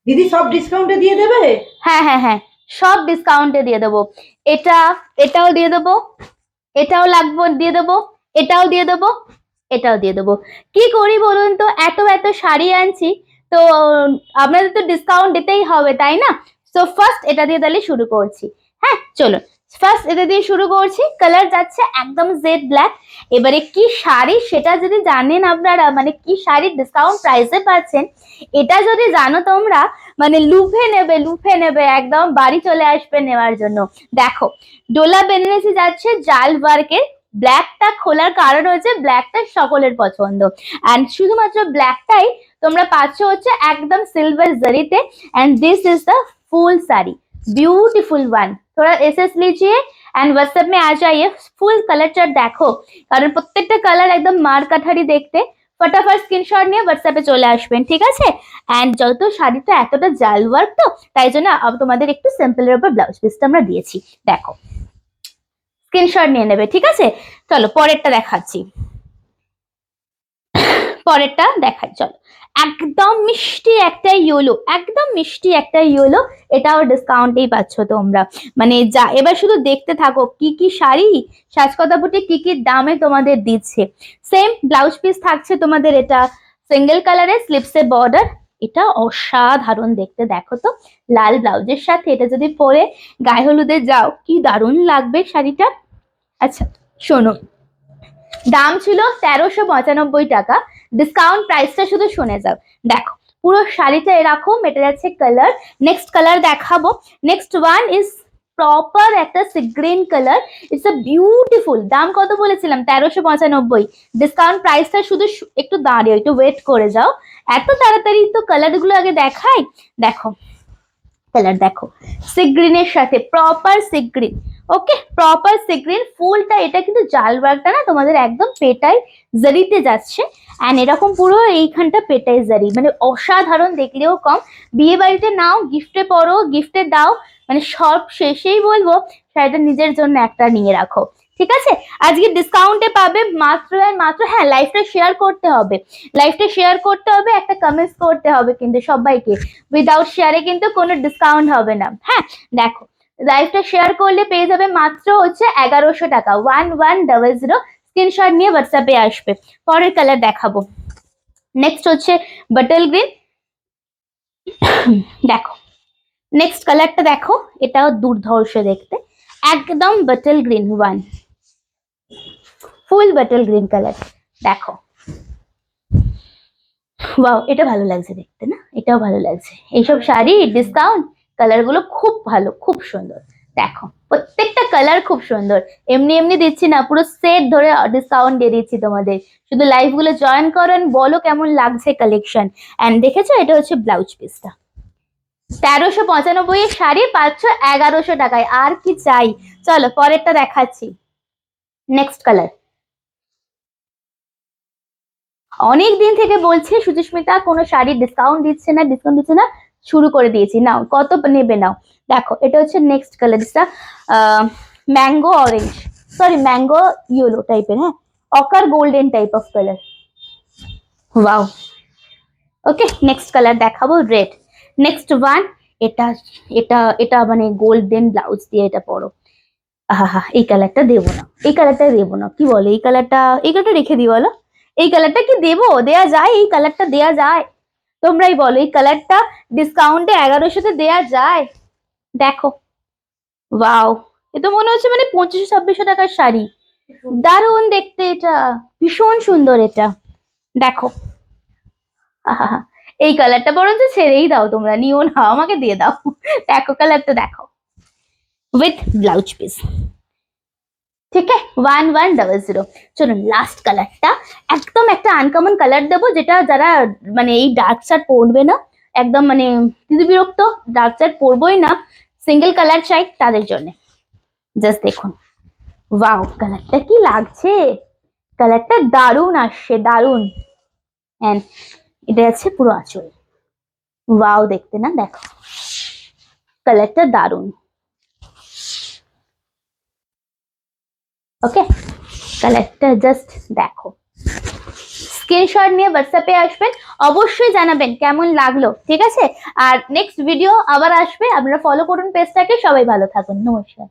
দিদি সব ডিসকাউন্টে দিয়ে দেবে? হ্যাঁ হ্যাঁ হ্যাঁ, সব ডিসকাউন্টে দিয়ে দেবো। এটাও দিয়ে দেবো, এটাও লাগবে দিয়ে দেবো, এটাও দিয়ে দেবো, এটাও দিয়ে দেবো। কি করি বলুন তো, এত এত শাড়ি আনছি তো আপনাদের তো ডিসকাউন্ট দিতেই হবে তাই না? তো ফার্স্ট এটা দিয়ে তাহলে শুরু করছি। হ্যাঁ চলো, ফার্স্ট এটা দিয়ে শুরু করছি। কালার যাচ্ছে একদম জেড ব্ল্যাক। এবারে কি শাড়ি সেটা যদি জানেন আপনারা, মানে কি শাড়ি ডিসকাউন্ট প্রাইসে পাচ্ছেন এটা যদি জানো তোমরা, মানে লুফে নেবে, একদম বাড়ি চলে আসবে নেওয়ার জন্য। দেখো, ডোলা বেনারসি যাচ্ছে জাল ওয়ার্কের। ব্ল্যাকটা খোলার কারণ হচ্ছে ব্ল্যাকটা সকলের পছন্দ, এন্ড শুধুমাত্র ব্ল্যাকটাই তোমরা পাচ্ছ হচ্ছে একদম সিলভার জরিতে। And this is the full sari, beautiful one. थोड़ा एसएस लीजिए एंड व्हाट्सएप में आ जाइए, ফুল কালার চার্ট দেখো, কারণ প্রত্যেকটা কালার একদম মার কাঠারি দেখতে। ফটাফট স্ক্রিনশট নিয়ে হোয়াটসঅ্যাপে চলে আসবেন, ঠিক আছে? এন্ড যত শাড়িটা এতটা জাল ওয়ার্ক তো তাই জন্য তোমাদের একটু সিম্পলের উপর ব্লাউজ পিসটা আমরা দিয়েছি। দেখো, স্ক্রিনশট নিয়ে নেবে, ঠিক আছে? চলো পরেরটা দেখাচ্ছি, পরেরটা দেখাই চলো। একদম মিষ্টি একটা ইয়েলো, একদম মিষ্টি একটা ইয়েলো, এটাও ডিসকাউন্টেই পাচ্ছ তোমরা। মানে যা, এবার শুধু দেখতে থাকো কি কি শাড়ি সাজকতাপুটি কি কি দামে তোমাদের দিচ্ছে। সেম ব্লাউজ পিস থাকছে তোমাদের, এটা সিঙ্গেল কালারে স্লিপসে বর্ডার। এটা অসাধারণ দেখতে, দেখো তো লাল ব্লাউজের সাথে এটা যদি পরে গায়ে হলুদে যাও কি দারুণ লাগবে শাড়িটা। আচ্ছা শোনো, দাম ছিল 1395 টাকা, ডিসকাউন্ট প্রাইসটা শুধু শুনে যাও। দেখো পুরো শাড়িটা এরকম, এটা যাচ্ছে কালার। নেক্সট কালার দেখাবো, নেক্সট ওয়ান ইজ প্রপার একটা sea green colour. It's a beautiful. দাম কত বলেছিলাম? 1395। ডিসকাউন্ট প্রাইসটা শুধু একটু দাঁড়িয়ে, একটু ওয়েট করে যাও, এত তাড়াতাড়ি তো কালার গুলো আগে দেখাই। দেখো কালার দেখো, সি গ্রিনের সাথে প্রপার সি গ্রিন। ওকে, প্রপার সি গ্রিন ফুলটা, এটা কিন্তু জাল ওয়ার্কটা না তোমাদের একদম পেটাই জারিতে যাচ্ছে। এন্ড এরকম পুরো এইখানটা পেটাই জারি, মানে অসাধারণ, দেখলেও কম। বিয়ে বাড়িতে নাও, গিফটে পরো, গিফটে দাও, মানে সব শেষেই বলবো শাড়িটা নিজের জন্য একটা নিয়ে রাখো, ঠিক আছে? আজকে ডিসকাউন্টে পাবে মাত্র আর মাত্র, হ্যাঁ লাইফটা শেয়ার করতে হবে, লাইফটা শেয়ার করতে হবে, একটা কমেন্টস করতে হবে কিন্তু সবাইকে। উইদাউট শেয়ারে কিন্তু কোনো ডিসকাউন্ট হবে না। হ্যাঁ দেখো, লাইভটা শেয়ার করলে পেয়ে যাবে মাত্র হচ্ছে 1100 টাকা, 1100। স্ক্রিনশট নিয়ে হোয়াটসঅ্যাপে আসবে। পরের কালার দেখাবো, নেক্সট হচ্ছে বাটল গ্রিন। দেখো নেক্সট কালারটা দেখো, এটাও দুর্ধর্ষ দেখতে, একদম বাটল গ্রিন ওয়ান, ফুল বাটল গ্রিন কালার। দেখো ওয়াও, এটা ভালো লাগছে দেখতে না? এটাও ভালো লাগছে। এইসব শাড়ি ডিসকাউন্ট কালার গুলো খুব ভালো, খুব সুন্দর। দেখো প্রত্যেকটা কালার খুব সুন্দর, এমনি এমনি দিচ্ছি না, পুরো সেট ধরে ডিসকাউন্ট দিয়ে দিচ্ছি তোমাদের। শুধু লাইভ গুলো জয়েন করেন, বলো কেমন লাগছে কালেকশন। এন্ড দেখেছো, এটা হচ্ছে ব্লাউজ পিসটা। 1395 এর শাড়ি পাচ্ছ 1100 টাকায়, আর কি চাই? চলো পরেরটা দেখাচ্ছি, নেক্সট কালার। অনেক দিন থেকে বলছে সুচিস্মিতা কোনো শাড়ি ডিসকাউন্ট দিচ্ছে না, ডিসকাউন্ট দিচ্ছে না, শুরু করে দিয়েছি, নাও কত নেবে নাও। দেখো এটা হচ্ছে নেক্সট কালার, যেটা mango orange, sorry mango yellow টাইপের, হ্যাঁ ochre golden type of colour. Wow, okay next colour দেখাবো রেড। নেক্সট ওয়ান, এটা এটা এটা মানে গোল্ডেন ব্লাউজ দিয়ে এটা পরো। আহা, এই কালারটা দেবো না, এই কালারটা দেবো না, কি বলে এই কালারটা, এই কালারটা রেখে দিই বলো। এই কালারটা কি দেবো? দেয়া যায়? এই কালারটা দেয়া যায়? তোমরাই বলো, এই কালারটা ডিসকাউন্টে 1100-তে দেয়া যায়? দেখো ওয়াও, এ তো মনে হচ্ছে মানে 2500-2600 টাকার শাড়ি। দারুণ দেখতে, এটা ভীষণ সুন্দর এটা। দেখো আহা, এই কালারটা বরঞ্চ ছেড়েই দাও, তোমরা নিও না, আমাকে দিয়ে দাও। দেখো কালারটা দেখো, উইথ ব্লাউজ পিস, ঠিক আছে? 1100। চলুন লাস্ট কালারটা, একদম একটা আনকমন কালার দেবো, যেটা যারা মানে এই ডার্ক শার্ট পরবে না, একদম মানে দিদি বিরক্ত, ডার্ক শার্ট পরবোই না, সিঙ্গেল কালার চাই তাদের জন্য। জাস্ট দেখুন, ওয়াও কালারটা কি লাগছে, কালারটা দারুণ আসছে, দারুণ। এন্ড এটা আছে পুরো আঁচল, ওয়াও দেখতে না? দেখো কালারটা দারুণ। ওকে, কালারটা জাস্ট দেখো, স্ক্রিনশট নিয়ে হোয়াটসঅ্যাপে আসবেন, অবশ্যই জানাবেন কেমন লাগলো, ঠিক আছে? আর নেক্সট ভিডিও আবার আসবে, আপনারা ফলো করুন পেজটাকে। সবাই ভালো থাকুন, নমস্কার।